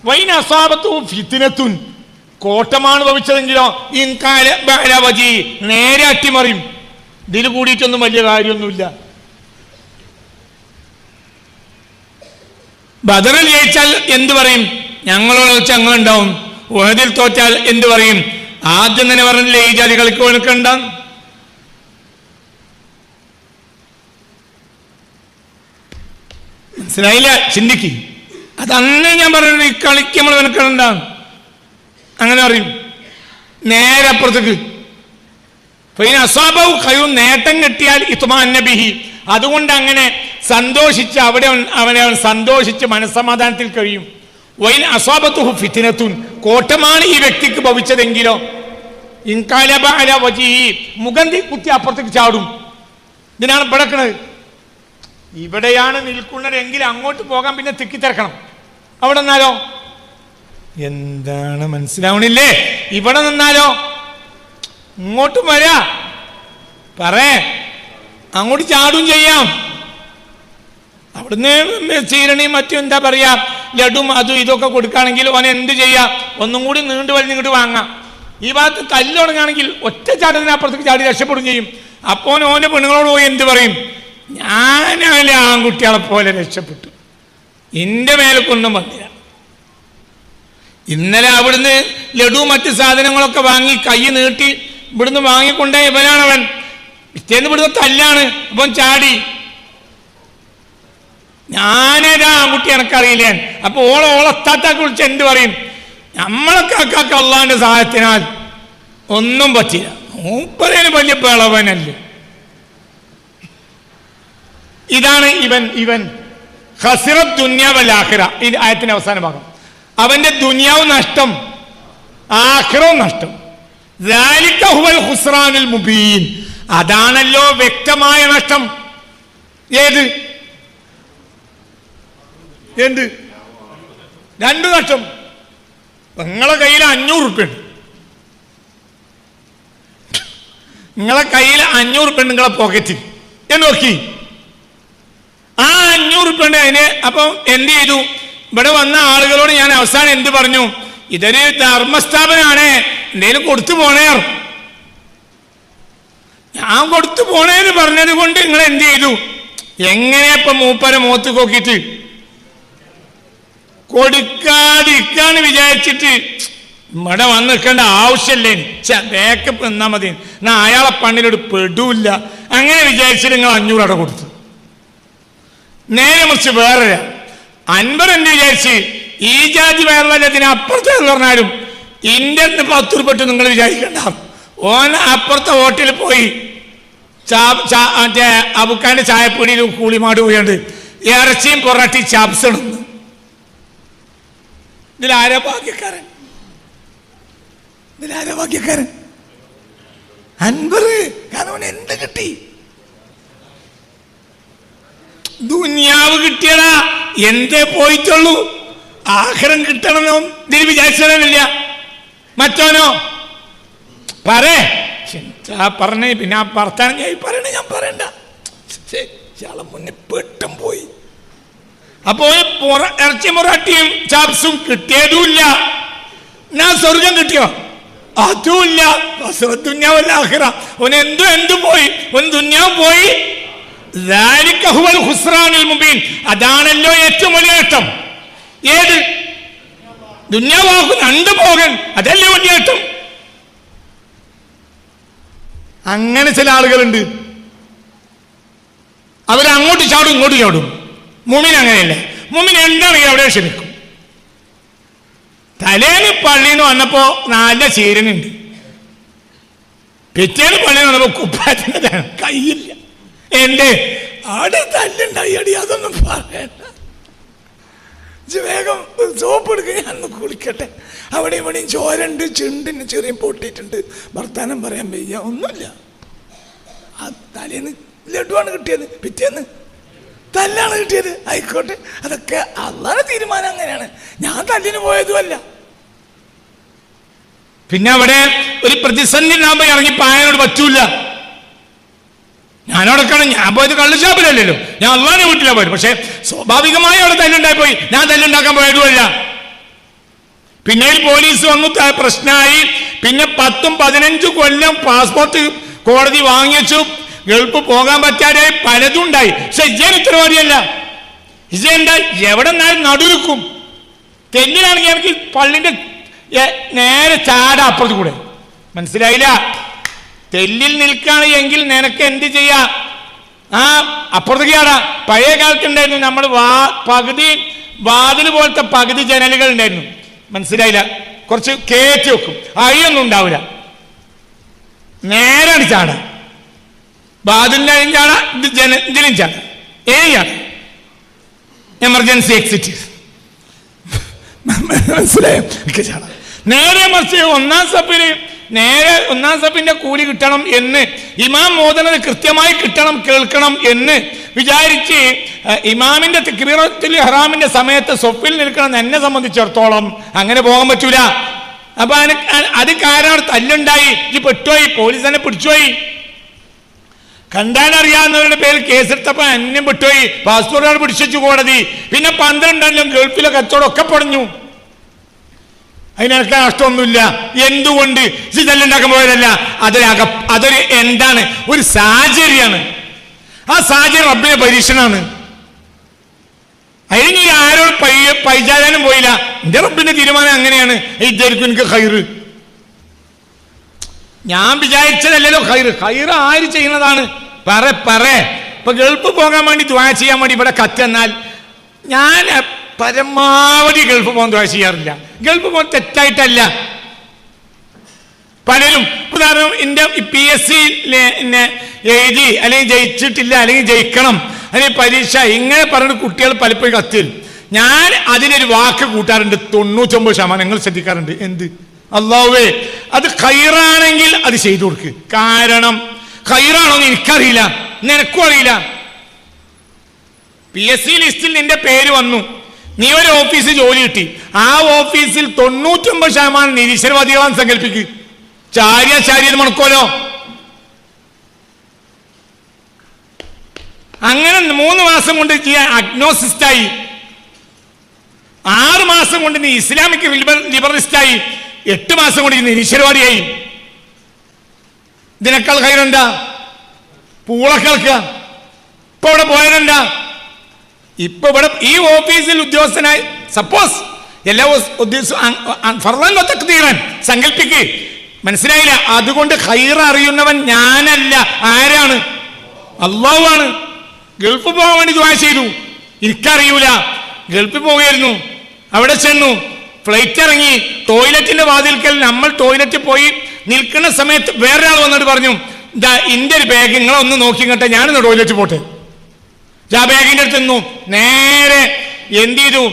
വൈൻ അസാബത്തു ഫിത്നത്തുൻ, കോട്ടമാണ് ഭവിച്ചതെങ്കിലോ ഇൻകാല ബഅല വജി, നേരെ അട്ടിമറിയും. ഇതിൽ കൂടിയിട്ടൊന്നും വലിയ കാര്യമൊന്നുമില്ല. ബദറിൽ ജയിച്ചാൽ എന്ത് പറയും? ഞങ്ങളോട് വെച്ച് ഞങ്ങളുണ്ടാവും. ഉഹദിൽ തോറ്റാൽ എന്ത് പറയും? ആദ്യം തന്നെ പറഞ്ഞില്ലേ ഈ ജാതി കളിക്ക് കൊടുക്കണ്ട. മനസ്സിലായില്ല? ചിന്തിക്ക്. അതന്നെ ഞാൻ പറയുന്നത്, ഈ കളിക്ക് നമ്മൾ വെനക്കണ്ട അങ്ങനെ പറയും. നേരെ അപ്പുറത്തേക്ക് നേട്ടം കിട്ടിയാൽ ഇത്മഅന്ന ബിഹി, അതുകൊണ്ട് അങ്ങനെ സന്തോഷിച്ച് അവൻ സന്തോഷിച്ച് മനസ്സമാധാനത്തിൽ കഴിയും. വൈൻ അസ്വാബത്തുഹു ഫിത്നത്തുൻ, കോട്ടമാണ് ഈ വ്യക്തിക്ക് ഭവിച്ചതെങ്കിലോ ഇൻഖലബ അലാ വജ്ഹിഹി, മുഖം കുത്തി അപ്പുറത്തേക്ക് ചാടും. ഇതിനാണ് പിടക്കണത്. ഇവിടെയാണ് നിൽക്കുന്നതെങ്കിൽ അങ്ങോട്ട് പോകാൻ പിന്നെ തിക്കിത്തിരക്കണം. അവിടെ നിന്നാലോ എന്താണ് മനസ്സിലാവണില്ലേ? ഇവിടെ നിന്നാലോ ഇങ്ങോട്ടും വരാ അങ്ങോട്ട് ചാടും ചെയ്യാം. അവിടുന്ന് ചീരണിയും മറ്റും എന്താ പറയാ ലഡും അതും ഇതൊക്കെ കൊടുക്കുകയാണെങ്കിൽ ഓനെ എന്ത് ചെയ്യാം, ഒന്നും കൂടി നീണ്ടു വലിഞ്ഞിങ്ങോട്ട് വാങ്ങാം. ഈ ഭാഗത്ത് തല്ല് തുടങ്ങുകയാണെങ്കിൽ ഒറ്റ ചാട്ടത്തിനപ്പുറത്തേക്ക് ചാടി രക്ഷപ്പെടും ചെയ്യും. അപ്പോൾ ഓൻ്റെ പെണ്ണുങ്ങളോട് പോയി എന്ത് പറയും? ഞാനല്ലേ ആൺകുട്ടികളെ പോലെ രക്ഷപ്പെട്ടു, എൻ്റെ മേലെ കൊണ്ടും വന്നില്ല. ഇന്നലെ അവിടുന്ന് ലഡു മറ്റ് സാധനങ്ങളൊക്കെ വാങ്ങി കൈ നീട്ടി ഇവിടുന്ന് വാങ്ങിക്കൊണ്ടേ ഇവനാണവൻ. പിറ്റേന്ന് ഇവിടുന്ന് തല്ലാണ്. അപ്പം ചാടി. ഞാനേതാ ആൺകുട്ടി എനക്കറിയില്ലേ. അപ്പൊ ഓളത്താത്താക്ക് വിളിച്ച് എന്ത് പറയും? നമ്മളെ കാക്കാക്ക് അള്ളാന്റെ സഹായത്തിനാൽ ഒന്നും പറ്റില്ല, മൂപ്പരേന് വലിയ പിളവനല്ലേ. ഇതാണ് ഇവൻ ഖസിറത്ത് ദുനിയ വൽ ആഖിറ. ഈ ആയത്തിന്റെ അവസാന ഭാഗം. അവന്റെ ദുനിയാവ് നഷ്ടം, ആഖിറവും നഷ്ടം. ദാലിക ഹുവൽ ഖുസ്റാനുൽ മുബീൻ, അതാണല്ലോ വ്യക്തമായ നഷ്ടം. എന്ത് രണ്ടു നഷ്ടം. നിങ്ങളെ കയ്യിൽ 500 ഉറുപ്പ്യ ഉണ്ട്, നിങ്ങളെ കയ്യിൽ 500 ഉറുപ്പ്യ ഉണ്ട് നിങ്ങളെ പോക്കറ്റിൽ. എന്ന് നോക്കി ആ 500 ഉറുപ്പ്യ ഉണ്ട്. അതിന് അപ്പം എന്ത് ചെയ്തു? ഇവിടെ വന്ന ആളുകളോട് ഞാൻ അവസാനം എന്ത് പറഞ്ഞു? ഇതൊരു ധർമ്മസ്ഥാപനമാണ്, എന്തേലും കൊടുത്തു പോണേ. ഞാൻ കൊടുത്തു പോണേന്ന് പറഞ്ഞത് കൊണ്ട് നിങ്ങൾ എന്ത് ചെയ്തു? എങ്ങനെ ഇപ്പൊ മൂപ്പരെ മുഖത്ത് നോക്കിയിട്ട് കൊടുക്കാതിരിക്കാന്ന് വിചാരിച്ചിട്ട് ഇവിടെ വന്ന് നിൽക്കേണ്ട ആവശ്യമല്ലേ, ബാക്കപ്പ് നിന്നാ മതി, എന്നാ അയാളെ പണിയിലൊരു പെടൂല്ല. അങ്ങനെ വിചാരിച്ചിട്ട് നിങ്ങൾ 500 അവിടെ കൊടുത്തു. നേരെ മറിച്ച് വേറെ അൻപർ എന്ത് വിചാരിച്ച് ഈ ജാതി വേറെ അപ്പുറത്തെ പറഞ്ഞാലും ഇന്റെ 10 ഉറുപ്പിക നിങ്ങൾ വിചാരിക്കണ്ട. ഓൻ അപ്പുറത്തെ ഹോട്ടലിൽ പോയി മറ്റേ അബുക്കാന്റെ ചായപ്പൊടിയിൽ കൂളിമാട് പോയാണ്ട് ഇറച്ചിയും പൊറോട്ടി ചാപ്സ് ഇടുന്നു. ഇതിലാരാ ഭാഗ്യക്കാരൻ? അൻപർ. കാരണം എന്ത് കിട്ടി? ദുനിയാവ് കിട്ടിയടാ, എന്തേ പോയിട്ടുള്ളൂ. ആഖിറം കിട്ടണമെന്നോ ഇതിന് വിചാരിച്ചില്ല. മറ്റോനോ പറഞ്ഞേ പിന്നെ ആ ഭർത്താനം ഞാൻ പറയണ്ട, മുന്നേ പെട്ടും പോയി. അപ്പോ ഇറച്ചി പൊറാട്ടിയും ചാപ്സും കിട്ടിയതുമില്ല. ഞാൻ സ്വർഗം കിട്ടിയോ? അതുമില്ല. ദുന്യാവല്ല ആഖിറ. ഓന് എന്തും പോയി, ഓൻ ദുന്യാവും പോയി. ദാലിക ഹുവൽ ഖുസ്റാനുൽ മുബീൻ, അതാണല്ലോ ഏറ്റവും വലിയ നേട്ടം. ഏത് ദുന്യാവാക്കും രണ്ട് പോകൻ, അതല്ലേ വലിയ നേട്ടം. അങ്ങനെ ചില ആളുകളുണ്ട്, അവരങ്ങോട്ട് ചാടും ഇങ്ങോട്ട് ചാടും. മുഅ്മിൻ അങ്ങനെയല്ല. മുഅ്മിൻ എന്താണെങ്കിലും അവിടെ ക്ഷമിക്കും. തലേന്ന് പള്ളിയിൽ നിന്ന് വന്നപ്പോ നല്ല ചീരനുണ്ട്, പിറ്റേന്ന് പള്ളിയിൽ വന്നപ്പോ കുപ്പായത്തിന്റെ കയ്യില്ല. എന്റെ അവിടെ തല്ലുണ്ടായി അടി, അതൊന്നും പറയണ്ട, വേഗം സോപ്പ് എടുക്കുക, ഞാൻ കുളിക്കട്ടെ. അവിടെ ഇവിടെയും ചോരണ്ട്, ചുണ്ടിന് ചെറിയ പൊട്ടിയിട്ടുണ്ട്, വർത്താനം പറയാൻ വയ്യ, ഒന്നുമില്ല. ആ തലേന്ന് ലഡുവാണ് കിട്ടിയത്, പിറ്റേന്ന് തല്ലാണ് കിട്ടിയത്. ആയിക്കോട്ടെ, അതൊക്കെ അള്ളാഹുവിന്റെ തീരുമാനം അങ്ങനെയാണ്. ഞാൻ തല്ലിന് പോയതുമല്ല. പിന്നെ അവിടെ ഒരു പ്രതിസന്ധി ഉണ്ടാകുമ്പോൾ ഇറങ്ങി പായനോട് പറ്റൂല. ഞാനവിടെക്കാണ്, ഞാൻ പോയത് കള്ളുഷാപ്പിലല്ലല്ലോ, ഞാൻ അള്ളാന്റെ വീട്ടിലാണ് പോയത്. പക്ഷെ സ്വാഭാവികമായി അവിടെ തല്ലുണ്ടായി പോയി, ഞാൻ തല്ലുണ്ടാക്കാൻ പോയതുമല്ല. പിന്നെ പോലീസ് വന്നു, പ്രശ്നമായി. പിന്നെ 10-15 കൊല്ലം പാസ്പോർട്ട് കോടതി വാങ്ങിച്ചു, ഗൾഫ് പോകാൻ പറ്റാതെ പലതും ഉണ്ടായി. പക്ഷെ ഇജേൻ ഉത്തരവാദിയല്ല. ഇജേന്റെ എവിടെ നിന്നാലും നടുവിൽക്കും. തെന്നിലാണെങ്കിൽ എനിക്ക് പള്ളിന്റെ നേരെ ചാട അപ്പുറത്ത് കൂടെ. മനസ്സിലായില്ല? തെല്ലിൽ നിൽക്കുകയാണ് എങ്കിൽ നിനക്ക് എന്ത് ചെയ്യാ? അപ്പുറത്തേക്ക് ചാടാ. പഴയ കാലത്തുണ്ടായിരുന്നു നമ്മൾ പകുതി വാതിൽ പോലത്തെ പകുതി ജനലുകൾ ഉണ്ടായിരുന്നു. മനസ്സിലായില്ല? കുറച്ച് കയറ്റി വെക്കും, അഴിയൊന്നും ഉണ്ടാവില്ല. നേരാണ് ചാട. വാതിലിൻ്റെ അഴിയും ചാട, ഇതിലും ചാട. ഏതാണ് എമർജൻസി എക്സിറ്റ്. മനസ്സിലായോ? ചാട. നേരെ മറിച്ച് ഒന്നാം സഫിന്റെ കൂലി കിട്ടണം എന്ന്, ഇമാം മോദനത് കൃത്യമായി കിട്ടണം, കേൾക്കണം എന്ന് വിചാരിച്ച് ഇമാമിന്റെ തക്ബീറത്തുൽ ഇഹ്റാമിന്റെ സമയത്ത് സൊഫിൽ നിൽക്കണം. എന്നെ സംബന്ധിച്ചിടത്തോളം അങ്ങനെ പോകാൻ പറ്റൂല. അപ്പൊ അത് കാരണം തല്ലുണ്ടായി, ഈ പെട്ടുപോയി, പോലീസ് തന്നെ പിടിച്ചുപോയി. കണ്ടാലറിയാവുന്നവരുടെ പേരിൽ കേസെടുത്തപ്പോ എന്നെ പെട്ടുപോയി, പാസ്പോർട്ടാണ് പിടിച്ചു കോടതി. പിന്നെ 12 ഗൾഫിലെ കച്ചവടം ഒക്കെ പൊടഞ്ഞു. അതിനൊക്കെ നഷ്ടമൊന്നുമില്ല. എന്തുകൊണ്ട്? ഇതല്ലുണ്ടാക്കാൻ പോയതല്ല, അതൊരു എന്താണ്, ഒരു സാഹചര്യമാണ്. ആ സാഹചര്യം റബ്ബിന്റെ പരീക്ഷണമാണ്. അതിന് ആരോട് പൈചാരാനും പോയില്ല. എന്റെ റബ്ബിന്റെ തീരുമാനം അങ്ങനെയാണ്. ഇതായിരിക്കും എനിക്ക് ഖൈറ്. ഞാൻ വിചാരിച്ചതല്ലല്ലോ ഖൈറ് ആര് ചെയ്യുന്നതാണ്? ഇപ്പൊ ഗൾഫ് പോകാൻ വേണ്ടി ദുആ ചെയ്യാൻ വേണ്ടി ഇവിടെ കത്തെന്നാൽ ഞാൻ പരമാവധി ഗൾഫ് പോകാൻ ദുആ ചെയ്യാറില്ല. ഗൾഫ് പോകാൻ തെറ്റായിട്ടല്ല. പലരും ഉദാഹരണം എൻ്റെ PSC എഴുതി അല്ലെങ്കിൽ ജയിച്ചിട്ടില്ല അല്ലെങ്കിൽ ജയിക്കണം അല്ലെങ്കിൽ പരീക്ഷ ഇങ്ങനെ പറഞ്ഞിട്ട് കുട്ടികൾ പലപ്പോഴും കത്തിൽ ഞാൻ അതിനൊരു വാക്ക് കൂട്ടാറുണ്ട്. 99% നിങ്ങൾ ശ്രദ്ധിക്കാറുണ്ട്. എന്ത്? അല്ലാഹുവേ അത് ഖൈറാണെങ്കിൽ അത് ചെയ്തു കൊടുക്ക്. കാരണം ഖൈറാണോന്ന് എനിക്കറിയില്ല, നിനക്കും അറിയില്ല. PSC ലിസ്റ്റിൽ നിന്റെ പേര് വന്നു, നീ ഒരു ഓഫീസിൽ ജോലി കിട്ടി. ആ ഓഫീസിൽ 99% നിരീശ്വരവാദികളാണ് സങ്കല്പിക്കുക. ചാരിയത് മണക്കോലോ. അങ്ങനെ 3 മാസം കൊണ്ട് അഗ്നോസിസ്റ്റായി, 6 മാസം കൊണ്ട് നീ ഇസ്ലാമിക് ലിബറലിസ്റ്റായി, 8 മാസം കൊണ്ട് നിരീശ്വരവാദിയായി. ഇതിനേക്കാൾ ഖൈറെന്താ? പൂളക്കേൾക്കുക. ഇപ്പൊ ഇവിടെ പോയതെന്താ? ഇപ്പൊ ഇവിടെ ഈ ഓഫീസിൽ ഉദ്യോഗസ്ഥനായി സപ്പോസ് എല്ലാ ഉദ്യോഗസ്ഥൻ സങ്കല്പിക്ക്. മനസ്സിലായില്ല? അതുകൊണ്ട് ഖൈർ അറിയുന്നവൻ ഞാനല്ല. ആരാണ്? അല്ലാഹു ആണ്. ഗൾഫ് പോകാൻ വേണ്ടി ദുആ ചെയ്തു, എനിക്കറിയൂല. ഗൾഫിൽ പോവുകയായിരുന്നു, അവിടെ ചെന്നു, ഫ്ലൈറ്റ് ഇറങ്ങി, ടോയ്ലറ്റിന്റെ വാതിൽക്കൽ നമ്മൾ ടോയ്ലറ്റിൽ പോയി നിൽക്കുന്ന സമയത്ത് വേറൊരാൾ വന്നിട്ട് പറഞ്ഞു, ഇതാ ഇന്റെ ഒരു ബാഗ് നിങ്ങളൊന്ന് നോക്കി കേട്ടെ, ഞാനൊന്ന് ടോയ്ലറ്റിൽ പോട്ടെ. ആ ബാഗിന്റെ അടുത്ത് നിന്നു. നേരെ എന്ത് ചെയ്തു?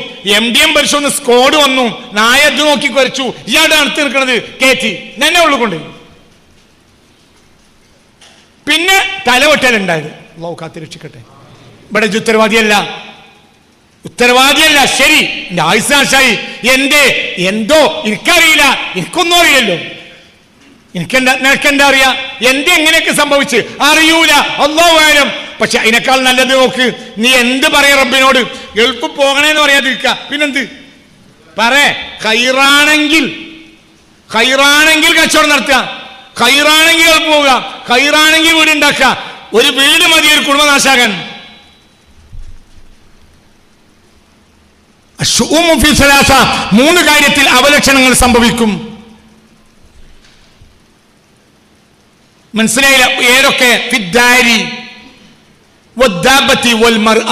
MDM പരിശോധന സ്ക്വാഡ് വന്നു. നായത് നോക്കി കുറച്ചു. ഇയാളുടെ അടുത്ത് നിൽക്കുന്നത് കയറ്റി എന്നെ ഉള്ളുകൊണ്ട്. പിന്നെ തലവെട്ടലുണ്ടായത്. അല്ലാഹു കാത്തിരക്ഷിക്കട്ടെ. ഇവിടെ ഉത്തരവാദിയല്ല. ശരി, എന്റെ ആയുസാശായി എന്തോ എനിക്കറിയില്ല, എനിക്കൊന്നും അറിയില്ലല്ലോ. നിനക്കെന്താ അറിയാ? എങ്ങനെയൊക്കെ സംഭവിച്ച് അറിയൂല, അല്ലാഹു ആലം. പക്ഷെ അതിനേക്കാൾ നല്ലത് നോക്ക്, നീ എന്ത് പറയാ റബ്ബിനോട്? ഗൾഫ് പോകണേന്ന് പറയാതിരിക്കുക. പിന്നെന്ത് ഖൈറാണെങ്കിൽ കച്ചവടം നടത്തുക, ഖൈറാണെങ്കിൽ ഗൾഫ് പോവുക, ഖൈറാണെങ്കിൽ വീട് ഉണ്ടാക്കുക. ഒരു വീട് മതി ഒരു കുടുംബനാശാകാൻ. 3 കാര്യത്തിൽ അവലക്ഷണങ്ങൾ സംഭവിക്കും. മനസ്സിലായില്ല? ഏതൊക്കെ? ഫിദ്ദാരി വദ്ദാബത്തി വൽ മർഅ.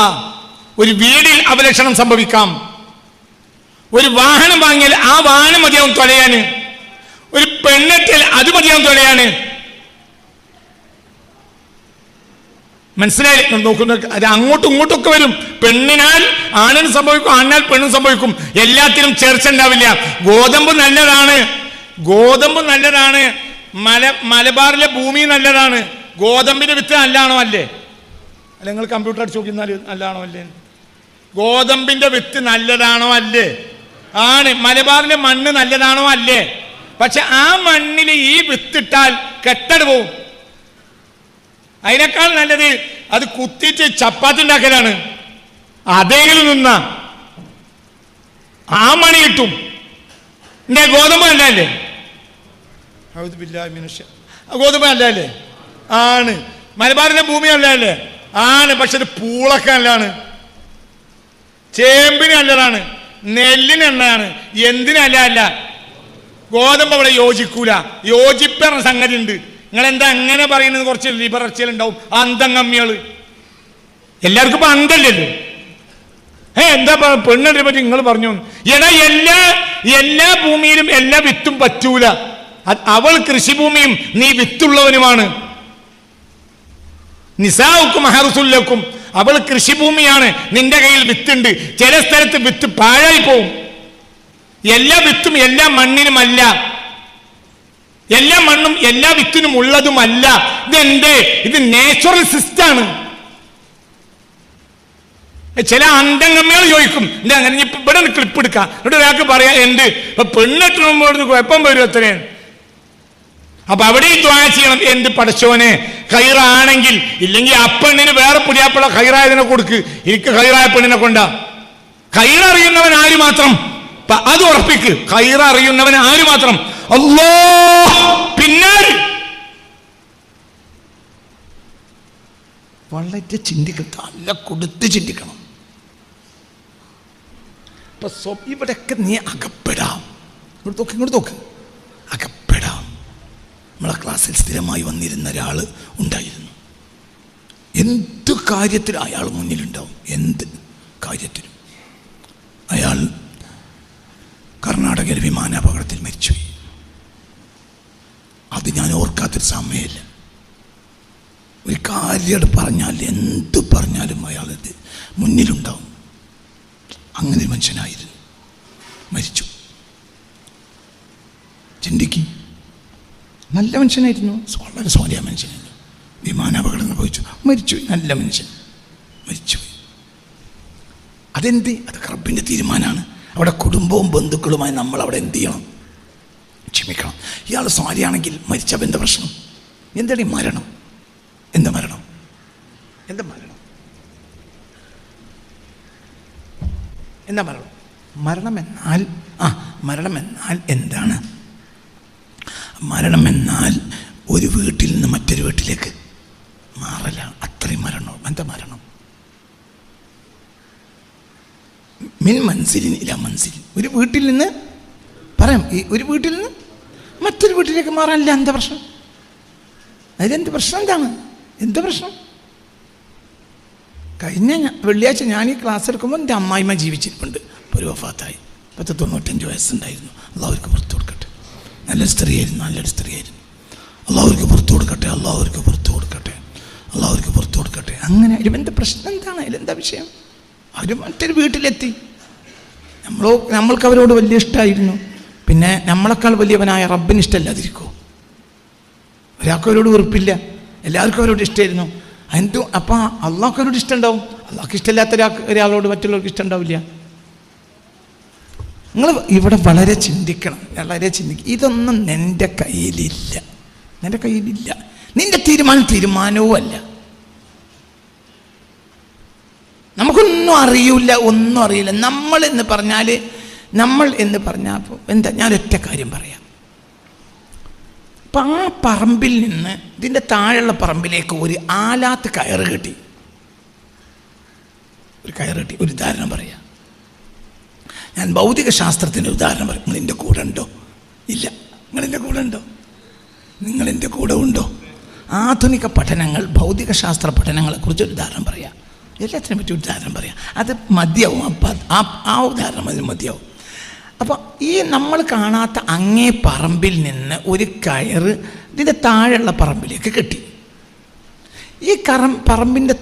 ഒരു വീടിൽ അവലക്ഷണം സംഭവിക്കാം. ഒരു വാഹനം വാങ്ങിയാൽ ആ വാഹനം മതിയാവും തൊലയാന്. ഒരു പെണ്ണെട്ടിയാൽ അത് മതിയാവും തൊലയാന്. മനസ്സിലായി? നോക്കുന്ന അത് അങ്ങോട്ടും ഇങ്ങോട്ടൊക്കെ വരും. പെണ്ണിനാൽ ആണിന് സംഭവിക്കും, ആണിനാൽ പെണ്ണും സംഭവിക്കും. എല്ലാത്തിനും ചേർച്ച ഉണ്ടാവില്ല. ഗോതമ്പ് നല്ലതാണ്. മലബാറിലെ ഭൂമി നല്ലതാണ്. ഗോതമ്പിന്റെ വിത്ത് നല്ലതാണോ അല്ലേ? അല്ല, നിങ്ങൾ കമ്പ്യൂട്ടർ അടിച്ച് നോക്കിയാൽ നല്ലതാണോ അല്ലേ? ഗോതമ്പിന്റെ വിത്ത് നല്ലതാണോ അല്ലേ? ആണ്. മലബാറിലെ മണ്ണ് നല്ലതാണോ അല്ലേ? പക്ഷെ ആ മണ്ണിൽ ഈ വിത്തിട്ടാൽ കെട്ടട് പോവും. അതിനേക്കാൾ നല്ലത് അത് കുത്തിച്ച് ചപ്പാത്തി ഉണ്ടാക്കലാണ്. അതേലും നിന്ന ആ മണി കിട്ടും. എന്റെ ഗോതമ്പ് അല്ലേ? ഗോതമ്പ് അല്ലേ? ആണ്. മലബാറിലെ ഭൂമി അല്ലേ? ആണ്. പക്ഷെ അത് പൂളൊക്കെ നല്ലതാണ്, ചേമ്പിന് നല്ലതാണ്, നെല്ലിന് എണ്ണയാണ്. എന്തിനല്ല അല്ല? ഗോതമ്പ് അവിടെ യോജിക്കൂല. യോജിപ്പറ സംഗതി ഉണ്ട്. നിങ്ങൾ എന്താ അങ്ങനെ പറയുന്നത്? കുറച്ച് ലിബറച്ചിൽ ഉണ്ടാവും, അന്തംഗമ്മികള്. എല്ലാവർക്കും ഇപ്പൊ അന്തല്ലല്ലോ. എന്താ പെണ്ണിനെ പറ്റി നിങ്ങൾ പറഞ്ഞു? എടാ, എല്ലാ ഭൂമിയിലും എല്ലാ വിത്തും പറ്റൂല. അവൾ കൃഷിഭൂമിയും നീ വിത്തുള്ളവനുമാണ്. നിസാഉക്കും ഹർസുല്ലക്കും, അവൾ കൃഷിഭൂമിയാണ്, നിന്റെ കയ്യിൽ വിത്തുണ്ട്. ചില സ്ഥലത്ത് വിത്ത് പാഴായി പോവും. എല്ലാ വിത്തും എല്ലാ മണ്ണിനുമല്ല, എല്ലാ മണ്ണും എല്ലാ വിത്തിനും ഉള്ളതുമല്ല. ഇത് നാച്ചുറൽ സിസ്റ്റമാണ്. ചില അന്തംഗമ്മികൾ ചോദിക്കും, എന്താ അങ്ങനെ? ഇവിടെ ക്ലിപ്പ് എടുക്കാം, ഇവിടെ ഒരാൾക്ക് പറയാം എന്ത് ഇപ്പൊ പെണ്ണിട്ടുമ്പോഴൊന്ന് കുഴപ്പം വരും അത്രയാണ്. അപ്പൊ അവിടെ ദ്വാ ചെയ്യണം. എന്ത് പടച്ചോനെ ഖൈറാണെങ്കിൽ, ഇല്ലെങ്കിൽ ആ പെണ്ണിന് വേറെ പുതിയാപ്പിള ഖൈറായതിനെ കൊടുക്ക്, എനിക്ക് ഖൈറായ പെണ്ണിനെ കൊണ്ടാ. ഖൈററിയുന്നവൻ ആര് മാത്രം? അത് ഉറപ്പിക്ക്. ഖൈററിയുന്നവൻ ആര് മാത്രം? അല്ലാഹ്. പിന്നാലെ വളരെ ചിന്തിക്കണം, തല കൊടുത്ത് ചിന്തിക്കണം. ഇപ്പൊ ഇവിടെയൊക്കെ നീ അകപ്പെടാം. ഇങ്ങോട്ട് നോക്ക്, അകപ്പെടാം. നമ്മളെ ക്ലാസ്സിൽ സ്ഥിരമായി വന്നിരുന്ന ഒരാൾ ഉണ്ടായിരുന്നു. എന്ത് കാര്യത്തിലും അയാൾ മുന്നിലുണ്ടാവും, എന്ത് കാര്യത്തിലും. അയാൾ കർണാടകയിൽ വിമാനാപകടത്തിൽ മരിച്ചുപോയി. അത് ഞാൻ ഓർക്കാത്തൊരു സമയമില്ല. ഒരു കാര്യം പറഞ്ഞാൽ എന്ത് പറഞ്ഞാലും അയാളത് മുന്നിലുണ്ടാവും. അങ്ങനെ ഒരു മനുഷ്യനായിരുന്നു, മരിച്ചു. ചിന്തിക്ക്, നല്ല മനുഷ്യനായിരുന്നു, വളരെ സ്വാലിയ മനുഷ്യനായിരുന്നു. വിമാനാപകടം സംഭവിച്ചു, മരിച്ചു. നല്ല മനുഷ്യൻ മരിച്ചുപോയി. അതെന്ത്? അതൊക്കെ റബ്ബിൻ്റെ തീരുമാനമാണ്. അവിടെ കുടുംബവും ബന്ധുക്കളുമായി നമ്മൾ അവിടെ എന്ത് ചെയ്യണം? ക്ഷമിക്കണം. ഇയാൾ സ്വാലിയാണെങ്കിൽ മരിച്ചപ്പോൾ എന്താ പ്രശ്നം? എന്താണ് ഈ മരണം? എന്താ മരണം? എന്താ മരണം? എന്താ മരണം? മരണം എന്നാൽ എന്താണ്? മരണം എന്നാൽ ഒരു വീട്ടിൽ നിന്ന് മറ്റൊരു വീട്ടിലേക്ക് മാറലാണ്. അത്രയും മരണോ? എന്താ മരണം? മിൻ മൻസിലിൻ ഇലാ മൻസിലിൻ. ഒരു വീട്ടിൽ നിന്ന് പറയാം, ഒരു വീട്ടിൽ നിന്ന് മറ്റൊരു വീട്ടിലേക്ക് മാറാനില്ല. എന്താ പ്രശ്നം? അതിലെന്ത് പ്രശ്നം? എന്താ പ്രശ്നം? കഴിഞ്ഞ വെള്ളിയാഴ്ച ഞാൻ ഈ ക്ലാസ് എടുക്കുമ്പോൾ എൻ്റെ അമ്മായിമ്മ ജീവിച്ചിരിപ്പുണ്ട്. ഒരു വഫാത്തായി. 95 വയസ്സുണ്ടായിരുന്നു. അള്ളാഹുവിற்கு പുറത്തു കൊടുക്കട്ടെ. നല്ലൊരു സ്ത്രീയായിരുന്നു. അള്ളാഹുവിற்கு പുറത്തു കൊടുക്കട്ടെ. അങ്ങനെ അതിലെന്താ പ്രശ്നം? എന്താണ് അതിലെന്താ വിഷയം? അവർ മറ്റൊരു വീട്ടിലെത്തി. നമ്മൾക്ക് അവരോട് വലിയ ഇഷ്ടമായിരുന്നു. പിന്നെ നമ്മളെക്കാൾ വലിയവനായ റബ്ബിന് ഇഷ്ടമല്ലാതിരിക്കുമോ? ഒരാൾക്ക് അവരോട് വെറുപ്പില്ല, എല്ലാവർക്കും അവരോട് ഇഷ്ടമായിരുന്നു. അതിന് അപ്പം അള്ളാഹ്ക്ക് അവരോട് ഇഷ്ടം ഉണ്ടാവും. അള്ളാഹ്ക്ക് ഇഷ്ടമില്ലാത്ത ഒരാളോട് മറ്റുള്ളവർക്ക് ഇഷ്ടം ഉണ്ടാവില്ല. നിങ്ങൾ ഇവിടെ വളരെ ചിന്തിക്കണം. ഇതൊന്നും നിൻ്റെ കയ്യിലില്ല. നിന്റെ തീരുമാനവും അല്ല. നമുക്കൊന്നും അറിയില്ല. നമ്മൾ എന്ന് പറഞ്ഞാൽ എന്താ? ഞാനൊറ്റ കാര്യം പറയാം. അപ്പം ആ പറമ്പിൽ നിന്ന് ഇതിൻ്റെ താഴെയുള്ള പറമ്പിലേക്ക് ഒരു ആലാത്ത് കയറ് കെട്ടി. ഒരു ഉദാഹരണം പറയാം. ഞാൻ ഭൗതിക ശാസ്ത്രത്തിൻ്റെ ഉദാഹരണം പറയും. നിങ്ങളെൻ്റെ കൂടെ ഉണ്ടോ? ഇല്ല. നിങ്ങളെൻ്റെ കൂടെ ഉണ്ടോ? ആധുനിക പഠനങ്ങൾ, ഭൗതിക ശാസ്ത്ര പഠനങ്ങളെക്കുറിച്ച് ഒരു ഉദാഹരണം പറയാം. എല്ലാത്തിനെ പറ്റി ഒരു ഉദാഹരണം പറയാം. അത് മതിയാവും. അപ്പം ആ ഉദാഹരണം അതിന് മതിയാവും. അപ്പോൾ ഈ നമ്മൾ കാണാത്ത അങ്ങേ പറമ്പിൽ നിന്ന് ഒരു കയറ് ഇതിൻ്റെ താഴെയുള്ള പറമ്പിലേക്ക് കെട്ടി. ഈ പറമ്പിൻ്റെ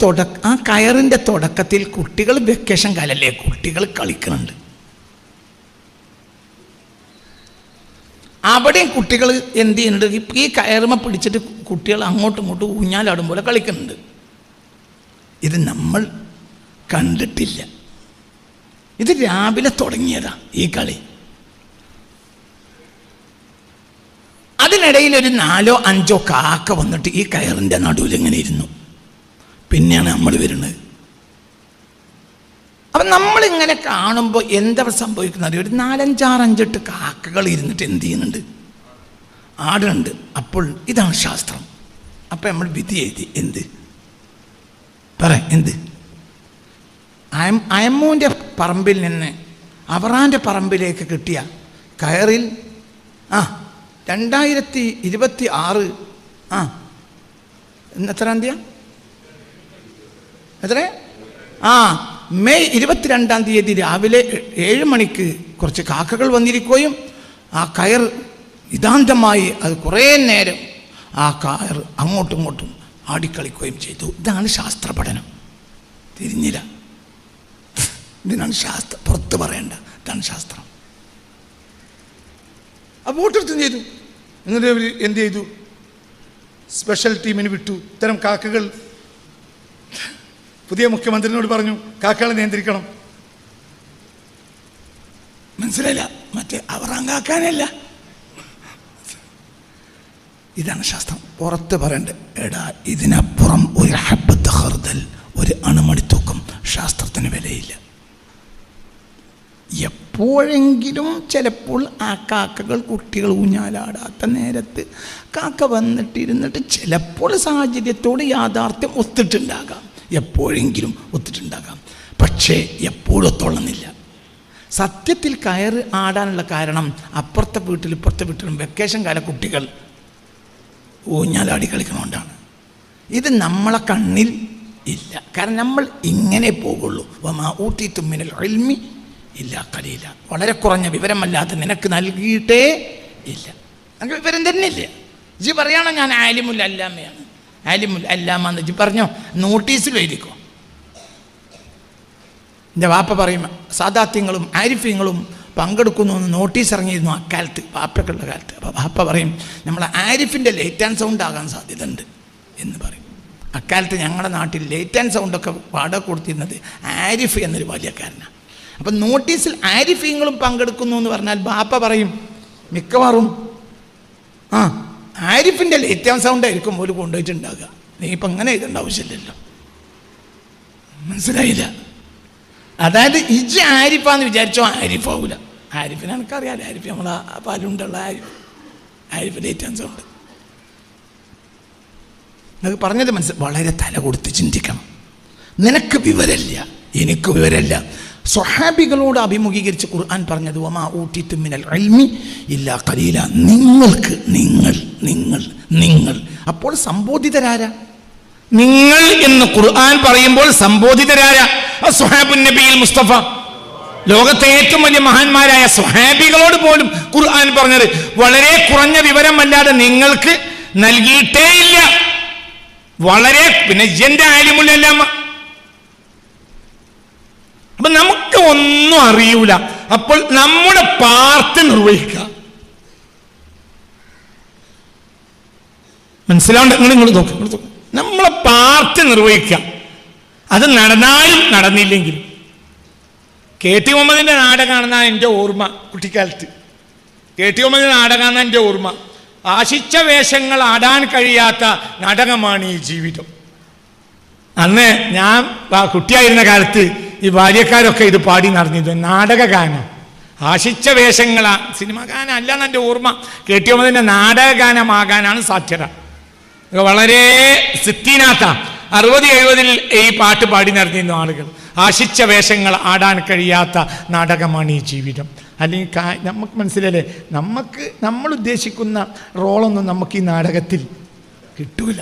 ആ കയറിൻ്റെ തുടക്കത്തിൽ കുട്ടികൾ, വെക്കേഷൻ കാലല്ലേ, കുട്ടികൾ കളിക്കുന്നുണ്ട്. അവിടെയും കുട്ടികൾ എന്ത് ചെയ്യുന്നുണ്ട്? ഈ കയറുമ പിടിച്ചിട്ട് കുട്ടികൾ അങ്ങോട്ടും ഇങ്ങോട്ടും ഊഞ്ഞാലാടും പോലെ കളിക്കുന്നുണ്ട്. ഇത് നമ്മൾ കണ്ടിട്ടില്ല. ഇത് രാവിലെ തുടങ്ങിയതാ ഈ കളി. അതിനിടയിൽ ഒരു 4 or 5 കാക്ക വന്നിട്ട് ഈ കയറിൻ്റെ നടുവിൽ ഇങ്ങനെ ഇരുന്നു. പിന്നെയാണ് നമ്മൾ വരുന്നത്. അപ്പം നമ്മളിങ്ങനെ കാണുമ്പോൾ എന്താ സംഭവിക്കുന്നത്? ഒരു 4, 5, 6, 5, 8 കാക്കകൾ ഇരുന്നിട്ട് എന്ത് ചെയ്യുന്നുണ്ട്? ആടുന്നുണ്ട്. അപ്പോൾ ഇതാണ് ശാസ്ത്രം. അപ്പം നമ്മൾ വിധി എഴുതി. എന്ത് എന്ത് അയമ്മൂൻ്റെ പറമ്പിൽ നിന്ന് അവറാൻ്റെ പറമ്പിലേക്ക് കിട്ടിയ കയറിൽ 2026 എത്രാം തീയതി? എത്ര? മെയ് 22-ാം തീയതി രാവിലെ 7 മണിക്ക് കുറച്ച് കാക്കകൾ വന്നിരിക്കുകയും ആ കയർ നിതാന്തമായി അത് കുറേ നേരം ആ കയർ അങ്ങോട്ടും ഇങ്ങോട്ടും ആടിക്കളിക്കുകയും ചെയ്തു. ഇതാണ് ശാസ്ത്ര പഠനം. തിരിഞ്ഞില്ല. ഇതിനാണ് ശാസ്ത്രം. പുറത്ത് പറയേണ്ട. ഇതാണ് ശാസ്ത്രം. ആ വോട്ടെടുത്തും ചെയ്തു. എന്നിട്ട് എന്ത് ചെയ്തു? സ്പെഷ്യൽ ടീമിന് വിട്ടു. ഇത്തരം കാക്കകൾ പുതിയ മുഖ്യമന്ത്രിയോട് പറഞ്ഞു കാക്കകളെ നിയന്ത്രിക്കണം. മനസ്സിലായില്ല? മറ്റേ അവറാങ്കാക്കാനല്ല. ഇതാണ് ശാസ്ത്രം. പുറത്ത് പറയണ്ട. എടാ, ഇതിനപ്പുറം ഒരു ഹബ്ബത്ത് ഖർദൽ, ഒരു അണുമണിത്തൂക്കം ശാസ്ത്രത്തിന് വിലയില്ല. എപ്പോഴെങ്കിലും ചിലപ്പോൾ ആ കാക്കകൾ കുട്ടികൾ ഊഞ്ഞാലാടാത്ത നേരത്ത് കാക്ക വന്നിട്ടിരുന്നിട്ട് ചിലപ്പോൾ സാഹചര്യത്തോട് യാഥാർത്ഥ്യം ഒത്തിട്ടുണ്ടാകാം. എപ്പോഴെങ്കിലും ഒത്തിട്ടുണ്ടാകാം. പക്ഷേ എപ്പോഴും ഒത്തോളുന്നില്ല. സത്യത്തിൽ കയറ് ആടാനുള്ള കാരണം അപ്പുറത്തെ വീട്ടിലും ഇപ്പുറത്തെ വീട്ടിലും വെക്കേഷൻ കാല കുട്ടികൾ ഊഞ്ഞാലാടി കളിക്കണോണ്ടാണ്. ഇത് നമ്മളെ കണ്ണിൽ ഇല്ല. കാരണം നമ്മൾ ഇങ്ങനെ പോകുള്ളൂ. വമാ ഊതീതും മിനൽ ഇൽമി ഇല്ലാ ഖലീല. വളരെ കുറഞ്ഞ വിവരമല്ലാതെ നിനക്ക് നൽകിയിട്ടേ ഇല്ല. നമുക്ക് വിവരം തന്നെ ഇല്ല. ജി പറയണോ ഞാൻ ആലിമുൽ അല്ലാമയാണ്, ആലിമുൽ അല്ലാമെന്ന് ജി പറഞ്ഞോ? നോട്ടീസിൽ എഴുതിക്കോ. എൻ്റെ വാപ്പ പറയും സാദാത്യങ്ങളും ആരിഫ്യങ്ങളും പങ്കെടുക്കുന്നു എന്ന് നോട്ടീസ് ഇറങ്ങിയിരുന്നു അക്കാലത്ത്, വാപ്പയ്ക്കുള്ള കാലത്ത്. അപ്പോൾ വാപ്പ പറയും നമ്മളെ ആരിഫിൻ്റെ ലേറ്റ് ആൻഡ് സൗണ്ട് ആകാൻ സാധ്യതയുണ്ട് എന്ന് പറയും. അക്കാലത്ത് ഞങ്ങളുടെ നാട്ടിൽ ലേറ്റ് ആൻഡ് സൗണ്ടൊക്കെ വാടക കൊടുത്തിരുന്നത് ആരിഫ് എന്നൊരു ബാല്യക്കാരനാണ്. അപ്പം നോട്ടീസിൽ ആരിഫ്യങ്ങളും പങ്കെടുക്കുന്നു എന്ന് പറഞ്ഞാൽ ബാപ്പ പറയും മിക്കവാറും ആരിഫിൻ്റെ ലേറ്റ് ആൻഡ് സൗണ്ട് ആയിരിക്കും ഒരു കൊണ്ടുപോയിട്ടുണ്ടാകുക. നീ ഇപ്പം അങ്ങനെ എഴുതേണ്ട ആവശ്യമില്ലല്ലോ. മനസ്സിലായില്ല? അതായത് ഇജ് ആരിഫാന്ന് വിചാരിച്ചോ ആരിഫാവൂല. ആരിഫിനെ എനിക്കറിയാലോ. ആരിഫ് നമ്മൾ ആ പാലുണ്ടുള്ള ആരിഫ് ലേറ്റ് ആൻഡ് സൗണ്ട്. നിങ്ങൾക്ക് പറഞ്ഞത് മനസ്സിൽ വളരെ തല കൊടുത്ത് ചിന്തിക്കണം. നിനക്ക് വിവരമില്ല, എനിക്ക് വിവരമില്ല. സ്വഹാബികളോട് അഭിമുഖീകരിച്ച് ഖുർആൻ പറഞ്ഞത് വമാ ഊതീതും മിനൽ ഇൽമി ഇല്ലാ ഖലീല. നിങ്ങൾക്ക് നിങ്ങൾ അപ്പോൾ സംബോധിതരാരാ? നിങ്ങൾ എന്ന് ഖുർആൻ പറയുമ്പോൾ സംബോധിതരാരാ? സ്വഹാബുൻ നബിയിൽ മുസ്തഫ. ലോകത്തെ ഏറ്റവും വലിയ മഹാന്മാരായ സ്വഹാബികളോട് പോലും ഖുർആൻ പറഞ്ഞത് വളരെ കുറഞ്ഞ വിവരമല്ലാതെ നിങ്ങൾക്ക് നൽകിയിട്ടേ ഇല്ല. വളരെ പിന്നെ എന്റെ ആലിമുല്ലല്ലാമ. അപ്പൊ നമുക്ക് ഒന്നും അറിയൂല. അപ്പോൾ നമ്മുടെ പാർട്ട് നിർവഹിക്കുക. മനസ്സിലാവണ്ട? നിങ്ങൾ നോക്ക്. നമ്മളെ പാർട്ട് നിർവഹിക്കുക. അത് നടന്നാലും നടന്നില്ലെങ്കിലും. KT മുഹമ്മദിന്റെ നാടകമാണെന്നാണ് എൻ്റെ ഓർമ്മ. കുട്ടിക്കാലത്ത് KT മുഹമ്മദിന്റെ നാടകമാണെന്നാണ് എൻ്റെ ഓർമ്മ. ആശിച്ച വേഷങ്ങൾ ആടാൻ കഴിയാത്ത നാടകമാണ് ഈ ജീവിതം. അന്ന് ഞാൻ കുട്ടിയായിരുന്ന കാലത്ത് ഈ ബാല്യക്കാരൊക്കെ ഇത് പാടി നടന്നിരുന്നു. നാടകഗാനം. ആശിച്ച വേഷങ്ങളാ സിനിമ ഗാനം അല്ല എന്നെ ഓർമ്മ. KT മുഹമ്മദിന്റെ നാടകഗാനമാകാനാണ് സാധ്യത. വളരെ സിത്തീനാത്ത 60-70 ഈ പാട്ട് പാടി നടന്നിരുന്നു ആളുകൾ. ആശിച്ച വേഷങ്ങൾ ആടാൻ കഴിയാത്ത നാടകമാണ് ഈ ജീവിതം. അല്ലെങ്കിൽ നമുക്ക് മനസ്സിലല്ലേ, നമ്മൾ ഉദ്ദേശിക്കുന്ന റോളൊന്നും നമുക്ക് ഈ നാടകത്തിൽ കിട്ടൂല.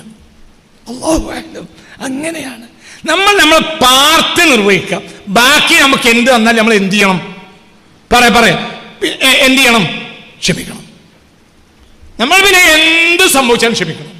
അല്ലാഹു അഅ്ലം. അങ്ങനെയാണ് നമ്മൾ പാർട്ട് നിർവഹിക്കുക. ബാക്കി നമുക്ക് എന്ത് വന്നാൽ നമ്മൾ എന്ത് ചെയ്യണം? എന്ത് ചെയ്യണം? ക്ഷമിക്കണം. നമ്മൾ പിന്നെ എന്ത് സംഭവിച്ചാലും ക്ഷമിക്കണം.